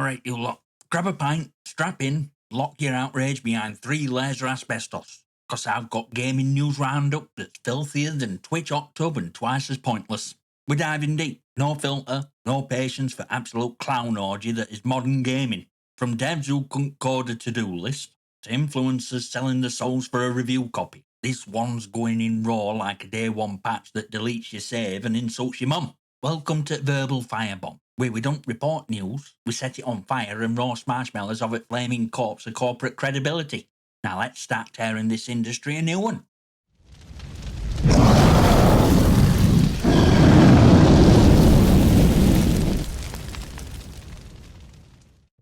Alright, you lot. Grab a pint, strap in, lock your outrage behind 3 layers of asbestos. Cause I've got gaming news roundup that's filthier than Twitch October and twice as pointless. We're diving deep, no filter, no patience for absolute clown orgy that is modern gaming. From devs who couldn't code a to-do list, to influencers selling their souls for a review copy. This one's going in raw like a day one patch that deletes your save and insults your mum. Welcome to Verbal Firebomb, where we don't report news, we set it on fire and roast marshmallows of it flaming corpse of corporate credibility. Now let's start tearing this industry a new one.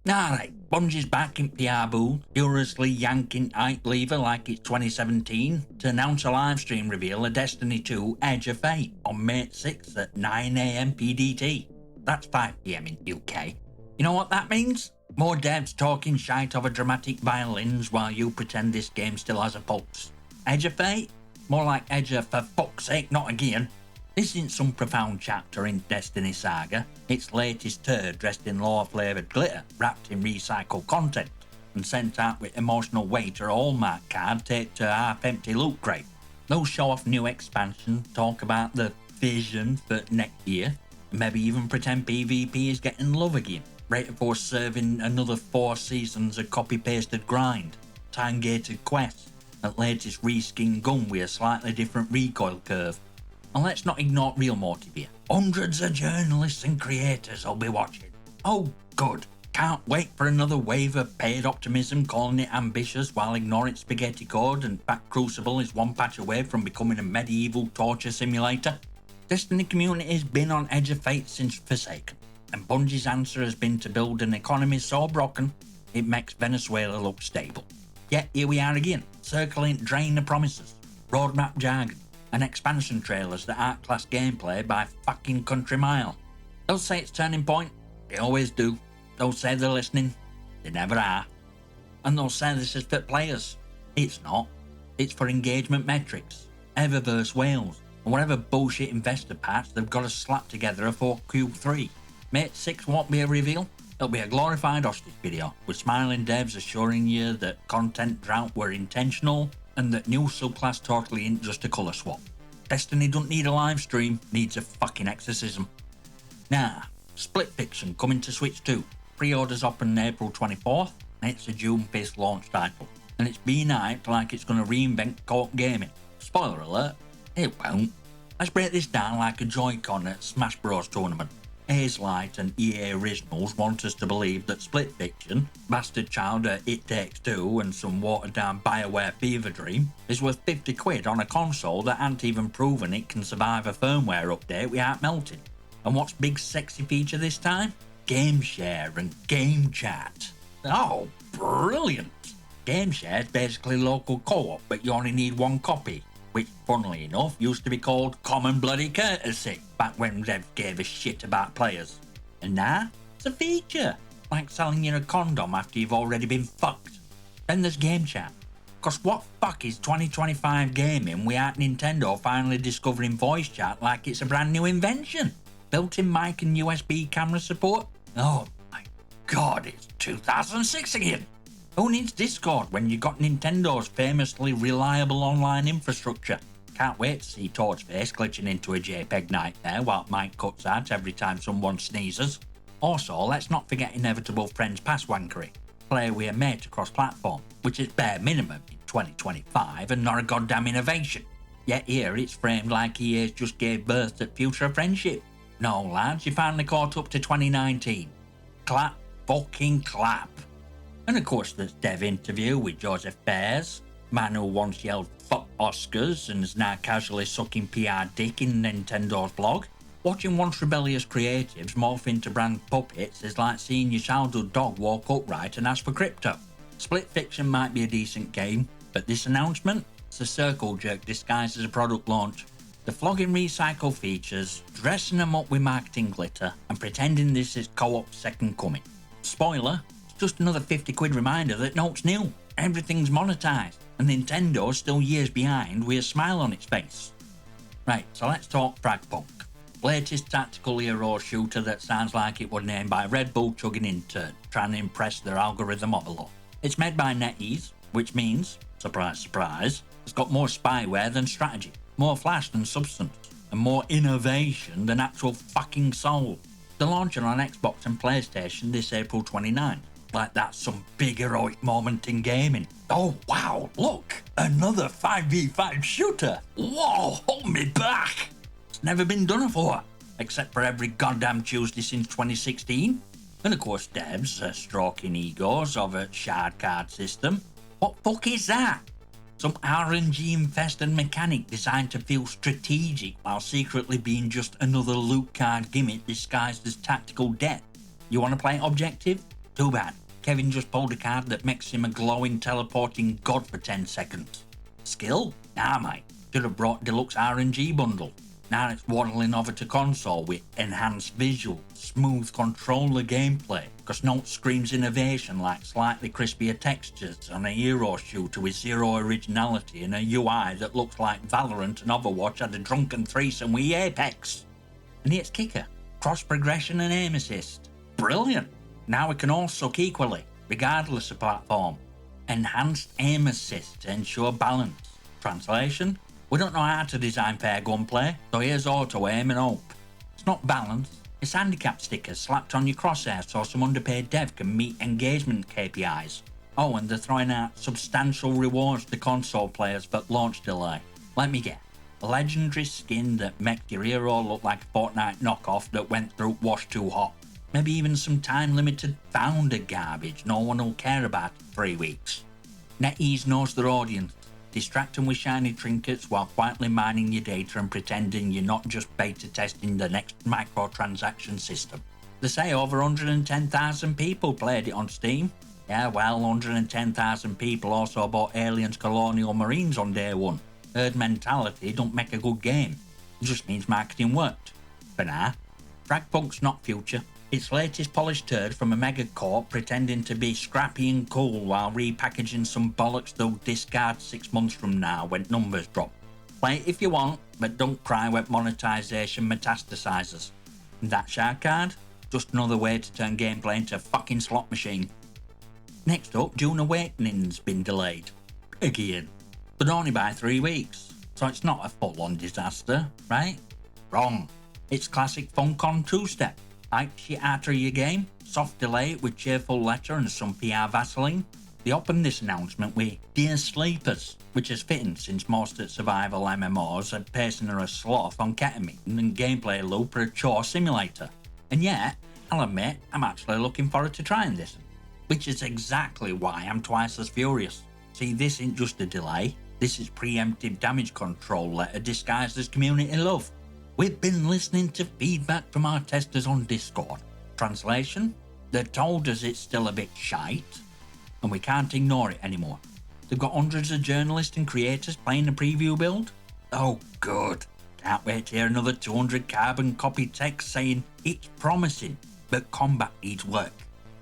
Alright, Bungie's back in PR booth, furiously yanking hype lever like it's 2017 to announce a livestream reveal of Destiny 2 Edge of Fate on May 6th at 9am PDT. That's 5pm in UK. You know what that means? More devs talking shite over dramatic violins while you pretend this game still has a pulse. Edge of Fate? More like Edge of for fuck's sake, not again. This isn't some profound chapter in Destiny saga, it's latest turd dressed in lore-flavoured glitter, wrapped in recycled content, and sent out with emotional weight or hallmark card taped to a half-empty loot crate. They'll show off new expansion, talk about the vision for next year, and maybe even pretend PvP is getting love again, right before serving another 4 seasons of copy-pasted grind, time-gated quests, and latest reskin gun with a slightly different recoil curve. And let's not ignore real motive here. Hundreds of journalists and creators will be watching. Oh, good. Can't wait for another wave of paid optimism calling it ambitious while ignoring spaghetti code and fact Crucible is one patch away from becoming a medieval torture simulator. Destiny community has been on Edge of Fate since Forsaken, and Bungie's answer has been to build an economy so broken it makes Venezuela look stable. Yet here we are again, circling drain the promises, roadmap jargon, and expansion trailers that outclass gameplay by fucking country mile. They'll say it's turning point, they always do. They'll say they're listening, they never are. And they'll say this is for players. It's not. It's for engagement metrics, Eververse whales, and whatever bullshit investor patch they've got to slap together for Q3. May 6 won't be a reveal, it'll be a glorified hostage video, with smiling devs assuring you that content drought were intentional, and that new subclass totally ain't just a colour swap. Destiny don't need a live stream, needs a fucking exorcism. Nah, Split Fiction coming to Switch 2. Pre-orders open April 24th, and it's a June 5th launch title. And it's being hyped like it's going to reinvent co-op gaming. Spoiler alert, it won't. Let's break this down like a Joy-Con at Smash Bros tournament. Hazelight and EA Originals want us to believe that Split Fiction, Bastard Child at It Takes Two and some watered-down BioWare fever dream, is worth 50 quid on a console that ain't even proven it can survive a firmware update without melting. And what's big sexy feature this time? Game share and game chat. Oh, brilliant! Game share is basically local co-op, but you only need 1 copy, which, funnily enough, used to be called Common Bloody Courtesy, back when devs gave a shit about players. And now, it's a feature, like selling you a condom after you've already been fucked. Then there's game chat. Cause what fuck is 2025 gaming without Nintendo finally discovering voice chat like it's a brand new invention? Built-in mic and USB camera support? Oh my god, it's 2006 again! Who needs Discord when you got Nintendo's famously reliable online infrastructure? Can't wait to see Torchface glitching into a JPEG nightmare while Mike cuts out every time someone sneezes. Also, let's not forget inevitable Friends Pass wankery. Play with a mate across platform, which is bare minimum in 2025 and not a goddamn innovation. Yet here it's framed like EA's just gave birth to future of friendship. No lads, you finally caught up to 2019. Clap, fucking clap. And of course there's dev interview with Joseph Bears, man who once yelled fuck Oscars and is now casually sucking PR dick in Nintendo's blog. Watching once rebellious creatives morph into brand puppets is like seeing your childhood dog walk upright and ask for crypto. Split Fiction might be a decent game, but this announcement? It's a circle jerk disguised as a product launch. They're flogging recycled features, dressing them up with marketing glitter, and pretending this is co-op second coming. Spoiler, just another 50 quid reminder that note's new, everything's monetized, and Nintendo's still years behind with a smile on its face. Right, so let's talk FragPunk. latest tactical hero shooter that sounds like it was named by Red Bull chugging into trying to impress their algorithm of a lot. It's made by NetEase, which means, surprise surprise, it's got more spyware than strategy, more flash than substance, and more innovation than actual fucking soul. They're launching on Xbox and PlayStation this April 29th. Like that's some big heroic moment in gaming. Oh wow, look! Another 5v5 shooter! Whoa, hold me back! It's never been done before, except for every goddamn Tuesday since 2016. And of course devs are stroking egos of a shard card system. What fuck is that? Some RNG infested mechanic designed to feel strategic while secretly being just another loot card gimmick disguised as tactical depth. You want to play objective? Too bad. Kevin just pulled a card that makes him a glowing teleporting god for 10 seconds. Skill? Nah mate, should have brought deluxe RNG bundle. Now it's waddling over to console with enhanced visual, smooth controller gameplay, cause no screams innovation like slightly crispier textures on a hero shooter with zero originality and a UI that looks like Valorant and Overwatch had a drunken threesome with Apex. And its kicker, cross progression and aim assist. Brilliant! Now we can all suck equally, regardless of platform. Enhanced aim assist to ensure balance. Translation? We don't know how to design fair gunplay, so here's auto aim and hope. It's not balanced, it's handicap stickers slapped on your crosshair so some underpaid dev can meet engagement KPIs. Oh, and they're throwing out substantial rewards to console players for launch delay. Let me guess. A legendary skin that makes your hero look like a Fortnite knockoff that went through wash too hot. Maybe even some time-limited founder garbage no one will care about in 3 weeks. NetEase knows their audience. Distract them with shiny trinkets while quietly mining your data and pretending you're not just beta testing the next microtransaction system. They say over 110,000 people played it on Steam. Yeah, well, 110,000 people also bought Aliens Colonial Marines on day one. Herd mentality don't make a good game. It just means marketing worked. For now, FragPunk's not future. Its latest polished turd from a megacorp pretending to be scrappy and cool while repackaging some bollocks they'll discard 6 months from now when numbers drop. Play it if you want, but don't cry when monetization metastasizes. And that shard card? Just another way to turn gameplay into a fucking slot machine. Next up, Dune Awakening's been delayed. Again. But only by 3 weeks, so it's not a full-on disaster, right? Wrong. It's classic Funcom two-step. Hype shit out of your game, soft delay with cheerful letter and some PR vaseline. They opened this announcement with Dear Sleepers, which is fitting since most of survival MMOs are pacing are a sloth on ketamine and gameplay loop are a chore simulator. And yet, I'll admit, I'm actually looking forward to trying this. Which is exactly why I'm twice as furious. See, this ain't just a delay, this is preemptive damage control letter disguised as community love. We've been listening to feedback from our testers on Discord. Translation? They told us it's still a bit shite, and we can't ignore it anymore. They've got hundreds of journalists and creators playing the preview build. Oh good. Can't wait to hear another 200 carbon copy text saying it's promising, but combat needs work,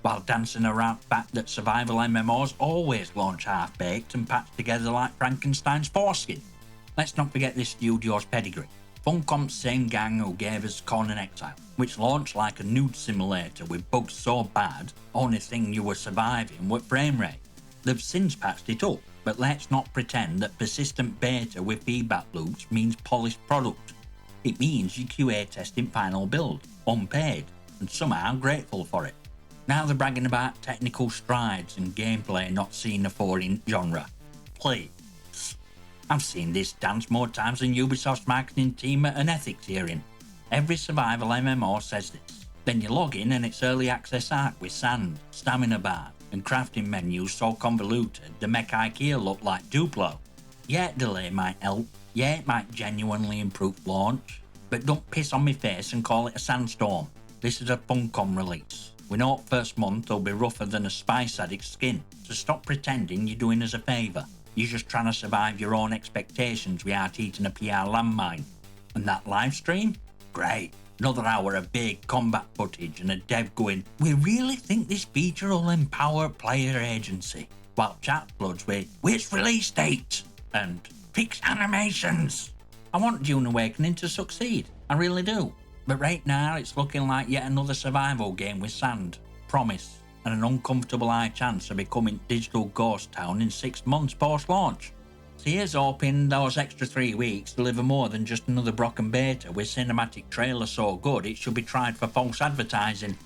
while dancing around the fact that survival MMOs always launch half-baked and patched together like Frankenstein's foreskin. Let's not forget this studio's pedigree. Funcom's same gang who gave us Conan Exile, which launched like a nude simulator with bugs so bad, only thing you were surviving was frame rate. They've since patched it up, but let's not pretend that persistent beta with feedback loops means polished product. It means you QA testing final build, unpaid, and somehow grateful for it. Now they're bragging about technical strides and gameplay not seen before in genre. Please. I've seen this dance more times than Ubisoft's marketing team at an ethics hearing. Every survival MMO says this. Then you log in and it's early access art with sand, stamina bar, and crafting menus so convoluted they make IKEA look like Duplo. Yeah, delay might help. Yeah, it might genuinely improve launch. But don't piss on my face and call it a sandstorm. This is a Funcom release. We know first month will be rougher than a spice addict's skin, so stop pretending you're doing us a favour. You're just trying to survive your own expectations without eating a PR landmine. And that live stream? Great. Another hour of big combat footage and a dev going, we really think this feature will empower player agency. While chat floods with, which release date? And fix animations. I want Dune Awakening to succeed. I really do. But right now it's looking like yet another survival game with sand, promise, and an uncomfortable high chance of becoming digital ghost town in 6 months post-launch. So here's hoping those extra 3 weeks deliver more than just another broken beta with cinematic trailer so good it should be tried for false advertising.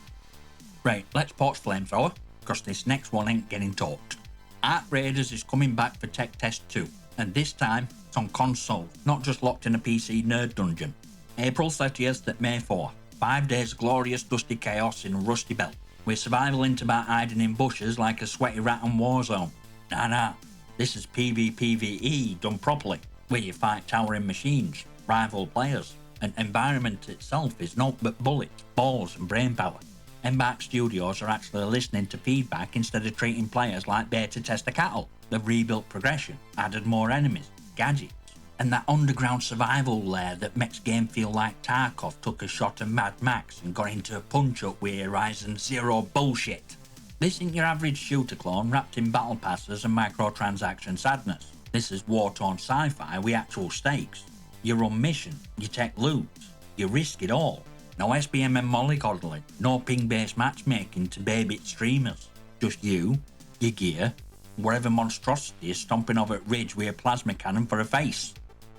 Right, let's pause Flamethrower, because this next one ain't getting talked. Art Raiders is coming back for Tech Test 2, and this time it's on console, not just locked in a PC nerd dungeon. April 30th at May 4, 5 days of glorious dusty chaos in Rusty Belt, with survival ain't about hiding in bushes like a sweaty rat on Warzone. Nah, this is PvPvE done properly, where you fight towering machines, rival players, and environment itself is naught but bullets, balls and brainpower. Embark Studios are actually listening to feedback instead of treating players like beta tester cattle. They've rebuilt progression, added more enemies, gadgets, and that underground survival lair that makes game feel like Tarkov took a shot of Mad Max and got into a punch-up with Horizon Zero bullshit. This isn't your average shooter clone wrapped in battle passes and microtransaction sadness. This is war-torn sci-fi with actual stakes. You run mission, you take loot, you risk it all. No SBM and mollycoddling, no ping-based matchmaking to baby streamers. Just you, your gear, whatever monstrosity is stomping over at Ridge with a plasma cannon for a face.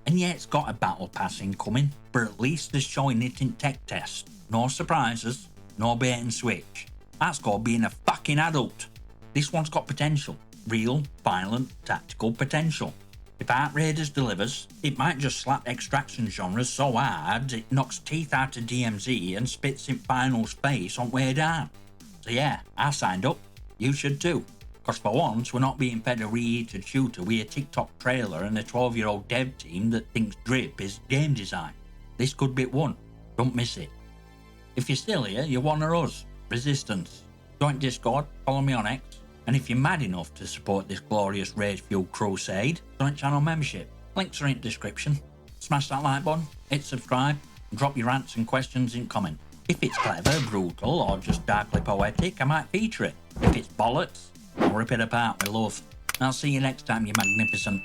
And yeah, it's got a battle pass incoming, but at least they're showing it in tech test. No surprises, no bait and switch. That's called being a fucking adult. This one's got potential. Real, violent, tactical potential. If Art Raiders delivers, it might just slap extraction genres so hard it knocks teeth out of DMZ and spits in Final's face on way down. So yeah, I signed up. You should too. Cause for once, we're not being fed a reheated shooter with a TikTok trailer and a 12-year-old dev team that thinks drip is game design. This could be one. Don't miss it. If you're still here, you're one of us. Resistance. Join Discord, follow me on X, and if you're mad enough to support this glorious rage-fueled crusade, join channel membership. Links are in the description. Smash that like button, hit subscribe, and drop your rants and questions in comment. If it's clever, brutal, or just darkly poetic, I might feature it. If it's bollocks, I'll rip it apart with love. I'll see you next time, you magnificent.